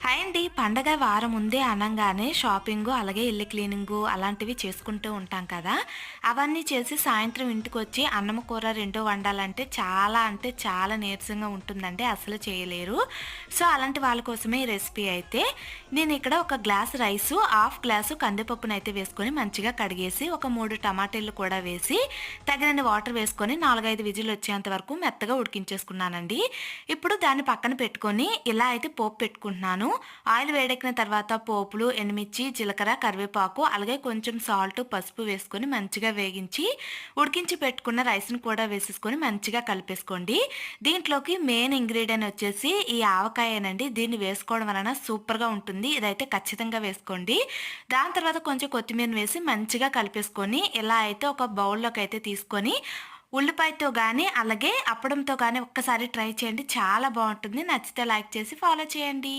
Hi అండి. పండగ వారం ముందే అనంగానే షాపింగు, అలాగే ఇల్లు క్లీనింగు అలాంటివి చేసుకుంటూ ఉంటాం కదా! అవన్నీ చేసి సాయంత్రం ఇంటికొచ్చి అన్నం, కూర 2 వండాలంటే అంటే చాలా నీరసంగా ఉంటుందండి. అస్సలు చేయలేరు. సో, అలాంటి వాళ్ళ కోసమే ఈ రెసిపీ అయితే. నేనిక్కడ ఒక గ్లాస్ రైసు, హాఫ్ గ్లాసు కందిపప్పునైతే వేసుకొని మంచిగా కడిగేసి, ఒక 3 టమాటీలు కూడా వేసి, తగినన్ని వాటర్ వేసుకొని 4, 5 విజిలొచ్చేంత వరకు మెత్తగా ఉడికించేసుకున్నానండి. ఇప్పుడు దాన్ని పక్కన పెట్టుకొని, ఇలా అయితే పోపు పెట్టుకుంటున్నాను. ఆయిల్ వేడెక్కిన తర్వాత పోపులు, ఎండుమిర్చి, జీలకర్ర, కరివేపాకు అలాగే కొంచెం సాల్ట్, పసుపు వేసుకొని మంచిగా వేగించి, ఉడికించి పెట్టుకున్న రైస్‌ని కూడా వేసేసుకొని మంచిగా కలిపేసుకోండి. దీంట్లోకి మెయిన్ ఇంగ్రీడియెంట్ వచ్చేసి ఈ ఆవకాయేనండి. దీన్ని వేసుకోవడం వలన సూపర్‌గా ఉంటుంది. ఇదైతే ఖచ్చితంగా వేసుకోండి. దాని తర్వాత కొంచెం కొత్తిమీరని వేసి మంచిగా కలిపేసుకొని, ఇలా అయితే ఒక బౌల్‌లోకైతే తీసుకొని ఉల్లిపాయతో గానీ, అలాగే అప్పడంతో గానీ ఒక్కసారి ట్రై చేయండి. చాలా బావుంటుంది. నచ్చితే లైక్ చేసి ఫాలో చేయండి.